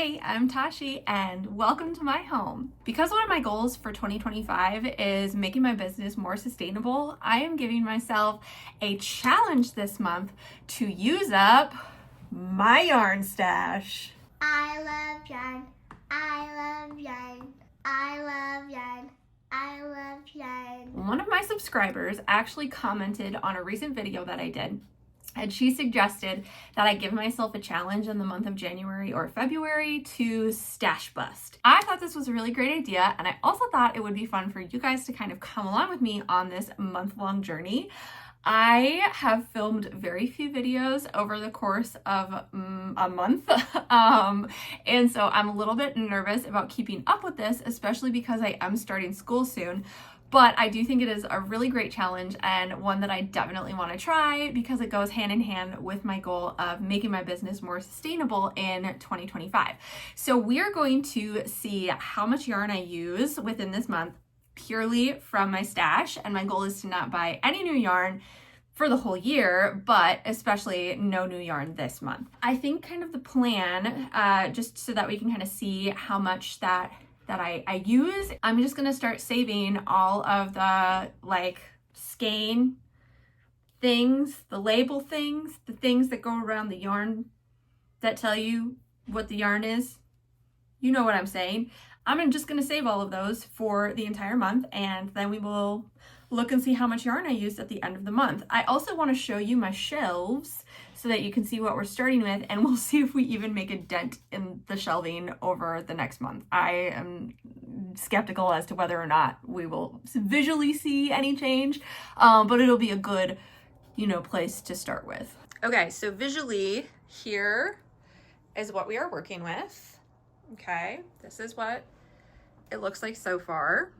Hey, I'm Tashi and welcome to my home. Because one of my goals for 2025 is making my business more sustainable, I am giving myself a challenge this month to use up my yarn stash. I love yarn. I love yarn. I love yarn. I love yarn. One of my subscribers actually commented on a recent video that I did, and she suggested that I give myself a challenge in the month of January or February to stash bust. I thought this was a really great idea, and I also thought it would be fun for you guys to kind of come along with me on this month-long journey. I have filmed very few videos over the course of a month, and so I'm a little bit nervous about keeping up with this, especially because I am starting school soon. But I do think it is a really great challenge and one that I definitely want to try because it goes hand in hand with my goal of making my business more sustainable in 2025. So we are going to see how much yarn I use within this month purely from my stash, and my goal is to not buy any new yarn for the whole year, but especially no new yarn this month. I think kind of the plan, just so that we can kind of see how much that I use, I'm just gonna start saving all of the like skein things, the label things, the things that go around the yarn that tell you what the yarn is. You know what I'm saying. I'm just gonna save all of those for the entire month, and then we will look and see how much yarn I used at the end of the month. I also want to show you my shelves so that you can see what we're starting with, and we'll see if we even make a dent in the shelving over the next month. I am skeptical as to whether or not we will visually see any change, but it'll be a good, place to start with. Okay, so visually here is what we are working with. Okay, this is what it looks like so far.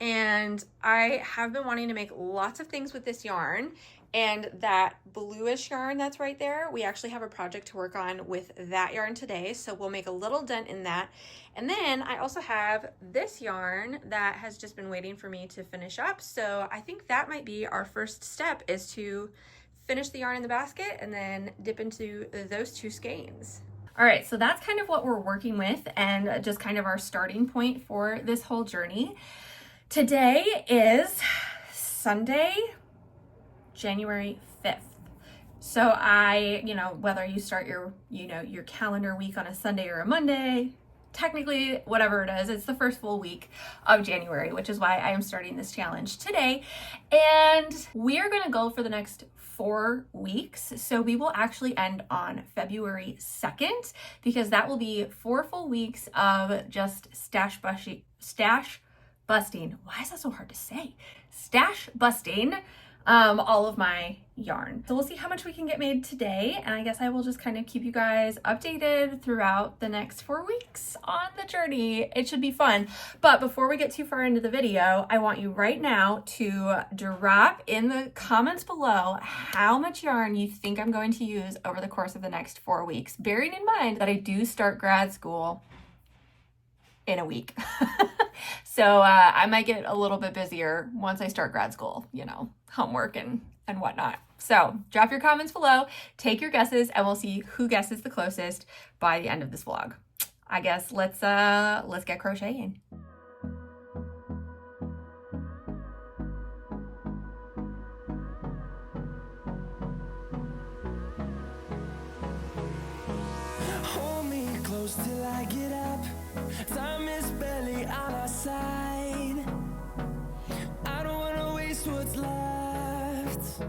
And I have been wanting to make lots of things with this yarn, and that bluish yarn that's right there, we actually have a project to work on with that yarn today, so we'll make a little dent in that. And then I also have this yarn that has just been waiting for me to finish up, so I think that might be our first step, is to finish the yarn in the basket and then dip into those two skeins. All right, so that's kind of what we're working with and just kind of our starting point for this whole journey. Today is Sunday, January 5th. So whether you start your calendar week on a Sunday or a Monday, technically, whatever it is, it's the first full week of January, which is why I am starting this challenge today. And we are gonna go for the next 4 weeks. So we will actually end on February 2nd, because that will be 4 full weeks of just stash busting. Why is that so hard to say? Stash busting all of my yarn. So we'll see how much we can get made today, and I guess I will just kind of keep you guys updated throughout the next 4 weeks on the journey. It should be fun. But before we get too far into the video, I want you right now to drop in the comments below how much yarn you think I'm going to use over the course of the next 4 weeks, bearing in mind that I do start grad school in a week. So I might get a little bit busier once I start grad school, homework and whatnot. So drop your comments below, take your guesses, and we'll see who guesses the closest by the end of this vlog. I guess let's get crocheting. Hold me close till I get up. Time is barely on our side. I don't want to waste what's left.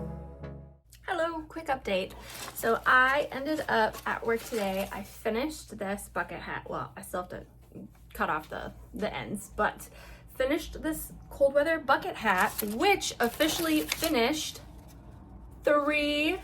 Hello, quick update. So I ended up at work today. I finished this bucket hat. Well, I still have to cut off the ends, but finished this cold weather bucket hat, which officially finished three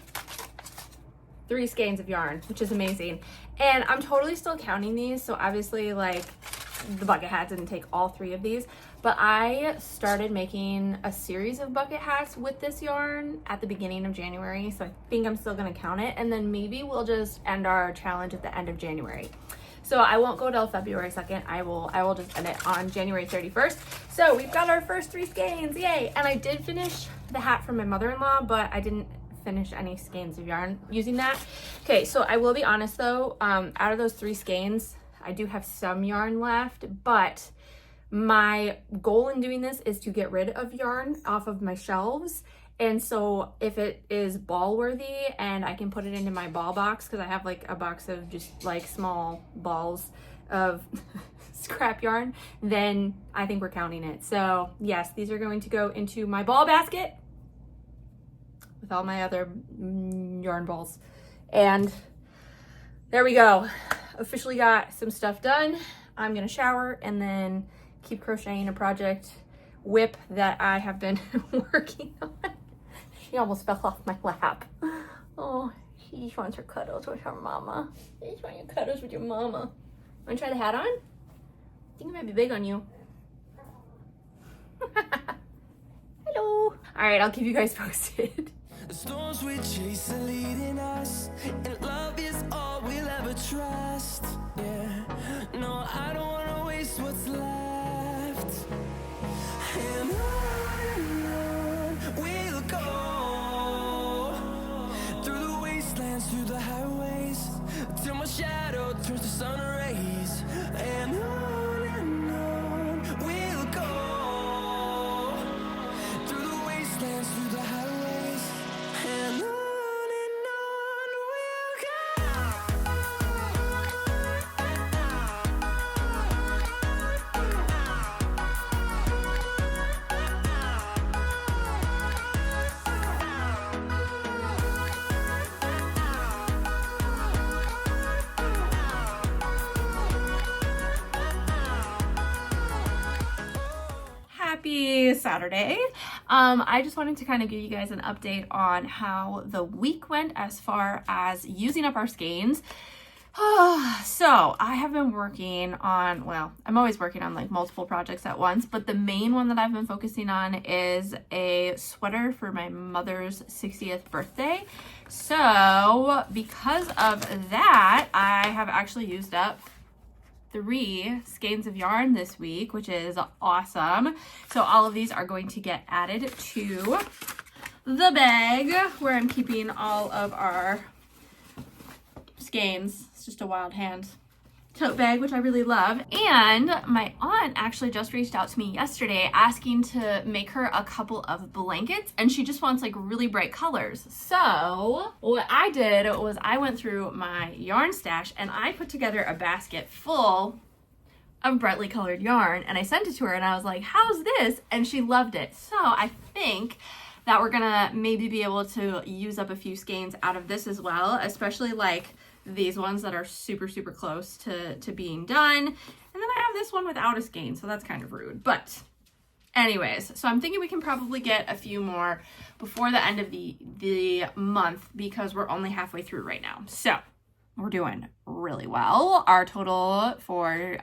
skeins of yarn, which is amazing. And I'm totally still counting these, so obviously the bucket hat didn't take all 3 of these, but I started making a series of bucket hats with this yarn at the beginning of January, so I think I'm still gonna count it, and then maybe we'll just end our challenge at the end of January. So I won't go till February 2nd. I will just end it on January 31st. So we've got our first 3 skeins, yay! And I did finish the hat from my mother-in-law, but I didn't finish any skeins of yarn using that. Okay, so I will be honest though, out of those 3 skeins, I do have some yarn left, but my goal in doing this is to get rid of yarn off of my shelves. And so if it is ball worthy and I can put it into my ball box, because I have like a box of just like small balls of scrap yarn, then I think we're counting it. So yes, these are going to go into my ball basket with all my other yarn balls. And there we go. Officially got some stuff done. I'm gonna shower and then keep crocheting a project whip that I have been working on. She almost fell off my lap. Oh, she just wants her cuddles with her mama. She just wants your cuddles with your mama. Wanna try the hat on? I think it might be big on you. Hello. All right, I'll keep you guys posted. The storms we chase are leading us, and love is all we'll ever trust. Yeah, no, I don't wanna waste what's left. And on we'll go, through the wastelands, through the highways, till my shadow turns to sun rays. And on we'll go, through the wastelands, through the highways. And on we'll Happy Saturday. I just wanted to kind of give you guys an update on how the week went as far as using up our skeins. So I have been working on, well, I'm always working on like multiple projects at once, but the main one that I've been focusing on is a sweater for my mother's 60th birthday. So because of that, I have actually used up 3 skeins of yarn this week, which is awesome. So all of these are going to get added to the bag where I'm keeping all of our skeins. It's just a wild hand tote bag, which I really love. And my aunt actually just reached out to me yesterday asking to make her a couple of blankets, and she just wants like really bright colors. So what I did was I went through my yarn stash and I put together a basket full of brightly colored yarn, and I sent it to her and I was like, how's this? And she loved it. So I think that we're gonna maybe be able to use up a few skeins out of this as well, especially like these ones that are super close to being done. And then I have this one without a skein, so that's kind of rude. But anyways, so I'm thinking we can probably get a few more before the end of the month, because we're only halfway through right now. So we're doing really well. Our total for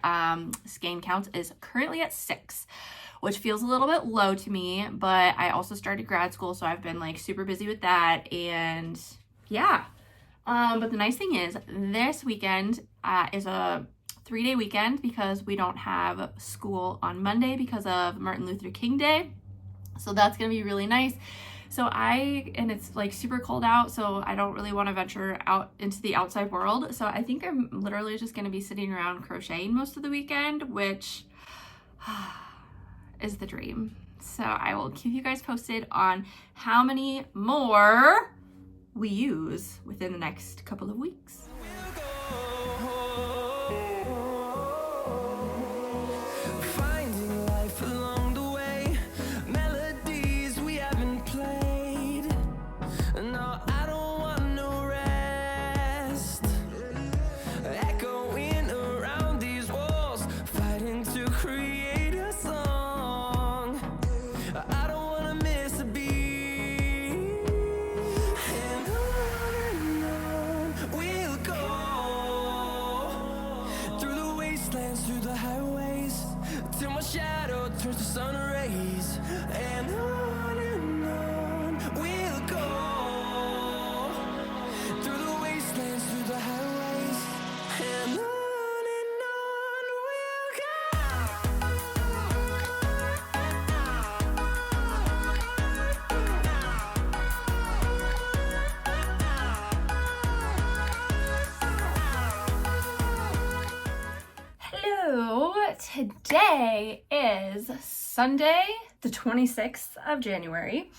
skein counts is currently at 6, which feels a little bit low to me, but I also started grad school, so I've been like super busy with that, and yeah. But the nice thing is this weekend is a 3-day weekend because we don't have school on Monday because of Martin Luther King Day. So that's going to be really nice. So and it's like super cold out, so I don't really want to venture out into the outside world. So I think I'm literally just going to be sitting around crocheting most of the weekend, which is the dream. So I will keep you guys posted on how many more we use within the next couple of weeks. finding life along the way, melodies we haven't played. No, I don't want no rest, echoing around these walls, fighting to create a song. I don't wanna miss a beat. And on we'll go, through the wastelands, through the highways, till my shadow turns to sun rays. And on we'll go, through the wastelands, through the highways. And on we'll go. today is Sunday, the 26th of January,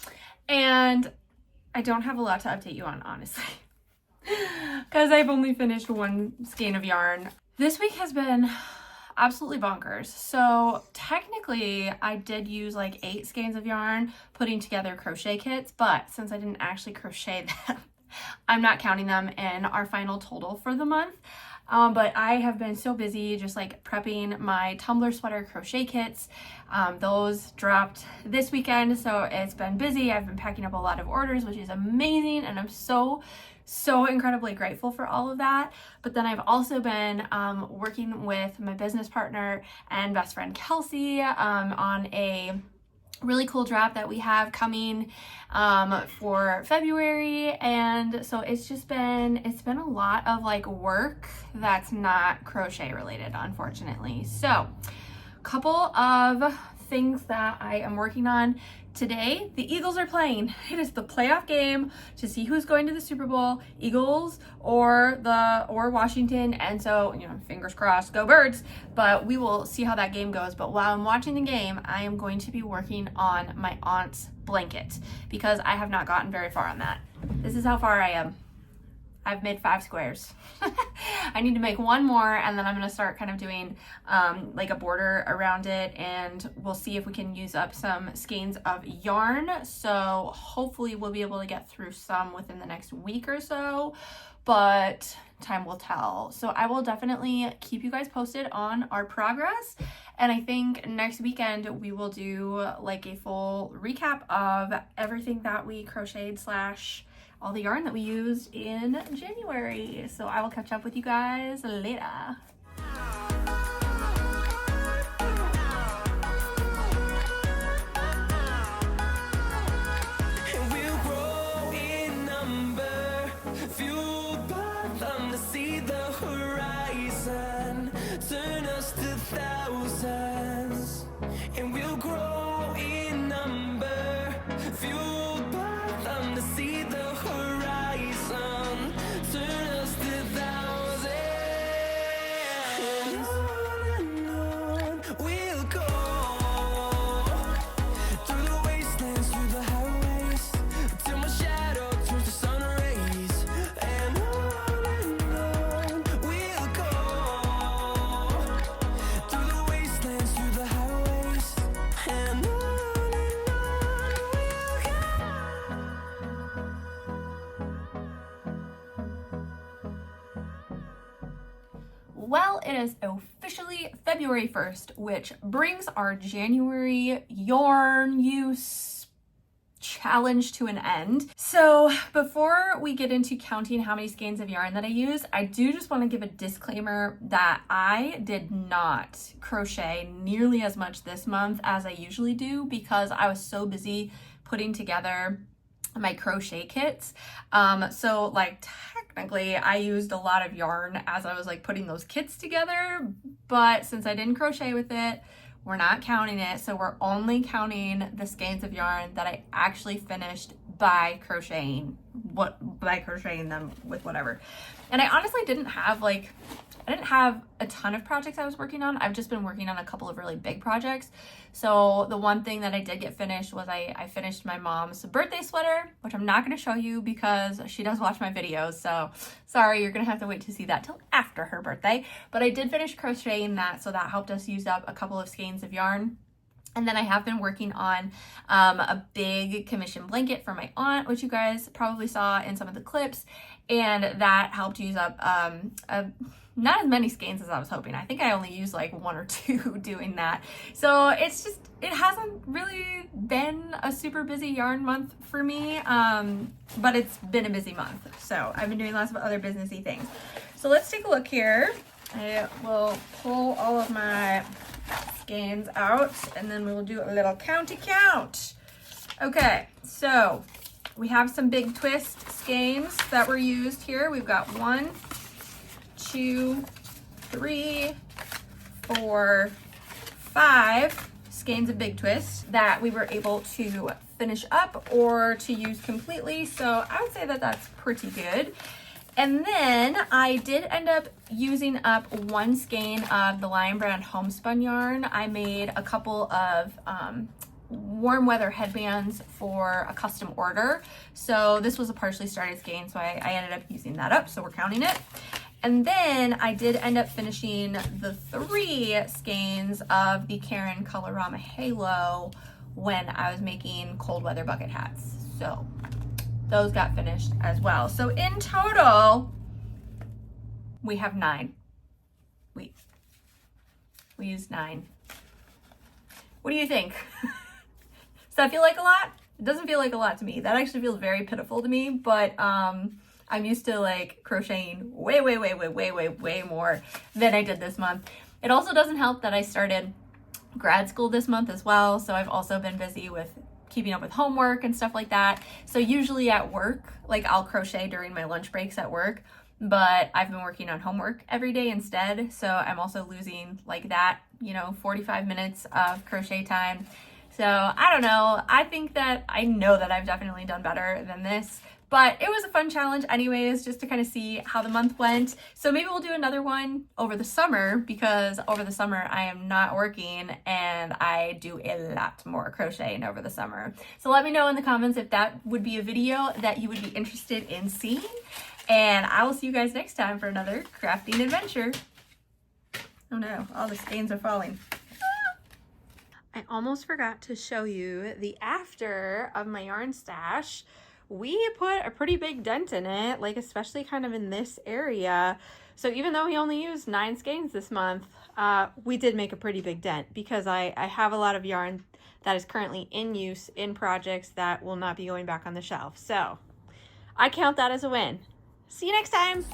and I don't have a lot to update you on, honestly, because I've only finished one skein of yarn. This week has been absolutely bonkers. So technically I did use like 8 skeins of yarn putting together crochet kits, but since I didn't actually crochet them, I'm not counting them in our final total for the month. But I have been so busy just like prepping my tumbler sweater crochet kits. Those dropped this weekend, so it's been busy. I've been packing up a lot of orders, which is amazing, and I'm so incredibly grateful for all of that. But then I've also been working with my business partner and best friend Kelsey on a really cool drop that we have coming for February, and so it's been a lot of like work that's not crochet related, unfortunately. So a couple of things that I am working on today. The Eagles are playing. It is the playoff game to see who's going to the Super Bowl, Eagles or Washington, and so, you know, fingers crossed, go Birds. But we will see how that game goes. But while I'm watching the game, I am going to be working on my aunt's blanket because I have not gotten very far on that. This is how far I am. I've made 5 squares. I need to make one more, and then I'm gonna start kind of doing like a border around it, and we'll see if we can use up some skeins of yarn. So hopefully we'll be able to get through some within the next week or so, but time will tell. So I will definitely keep you guys posted on our progress. And I think next weekend we will do like a full recap of everything that we crocheted / all the yarn that we used in January. So I will catch up with you guys later. We'll grow in number, fueled by them to see the horizon, turn us to thousands. And we'll grow in number, fueled by them to see the horizon, turn us to thousands. And on we'll go, through the wastelands, through the highways, till my shadow turns to sun rays. And on we'll go, through the wastelands, through the highways, and on we'll go. Well, it is officially February 1st, which brings our January yarn use challenge to an end. So before we get into counting how many skeins of yarn that I use, I do just want to give a disclaimer that I did not crochet nearly as much this month as I usually do because I was so busy putting together my crochet kits. So like technically I used a lot of yarn as I was like putting those kits together, but since I didn't crochet with it, we're not counting it. So we're only counting the skeins of yarn that I actually finished by crocheting them with whatever. And I honestly didn't have a ton of projects I was working on. I've just been working on a couple of really big projects. So the one thing that I did get finished was I finished my mom's birthday sweater, which I'm not going to show you because she does watch my videos. So sorry, you're going to have to wait to see that till after her birthday. But I did finish crocheting that, so that helped us use up a couple of skeins of yarn. And then I have been working on a big commission blanket for my aunt, which you guys probably saw in some of the clips. And that helped use up not as many skeins as I was hoping. I think I only used like 1 or 2 doing that. So it hasn't really been a super busy yarn month for me, but it's been a busy month. So I've been doing lots of other businessy things. So let's take a look here. I will pull all of my skeins out and then we will do a little county count. Okay, so we have some big twist skeins that were used here. We've got 1, 2, 3, 4, 5 skeins of big twist that we were able to finish up or to use completely. So I would say that that's pretty good. And then I did end up using up one skein of the Lion Brand homespun yarn. I made a couple of warm weather headbands for a custom order. So this was a partially started skein, so I ended up using that up, so we're counting it. And then I did end up finishing the 3 skeins of the Karen Colorama Halo when I was making cold weather bucket hats. So those got finished as well. So in total, we have 9. We used 9. What do you think? Does that feel like a lot? It doesn't feel like a lot to me. That actually feels very pitiful to me, but I'm used to like crocheting way more than I did this month. It also doesn't help that I started grad school this month as well, so I've also been busy with keeping up with homework and stuff like that. So usually at work, like I'll crochet during my lunch breaks at work, but I've been working on homework every day instead, so I'm also losing like that, 45 minutes of crochet time. So I don't know. I know that I've definitely done better than this, but it was a fun challenge anyways, just to kind of see how the month went. So maybe we'll do another one over the summer, because over the summer I am not working and I do a lot more crocheting over the summer. So let me know in the comments if that would be a video that you would be interested in seeing. And I will see you guys next time for another crafting adventure. Oh no, all the stains are falling. I almost forgot to show you the after of my yarn stash. We put a pretty big dent in it, like especially kind of in this area. So even though we only used 9 skeins this month, we did make a pretty big dent, because I have a lot of yarn that is currently in use in projects that will not be going back on the shelf. So I count that as a win. See you next time.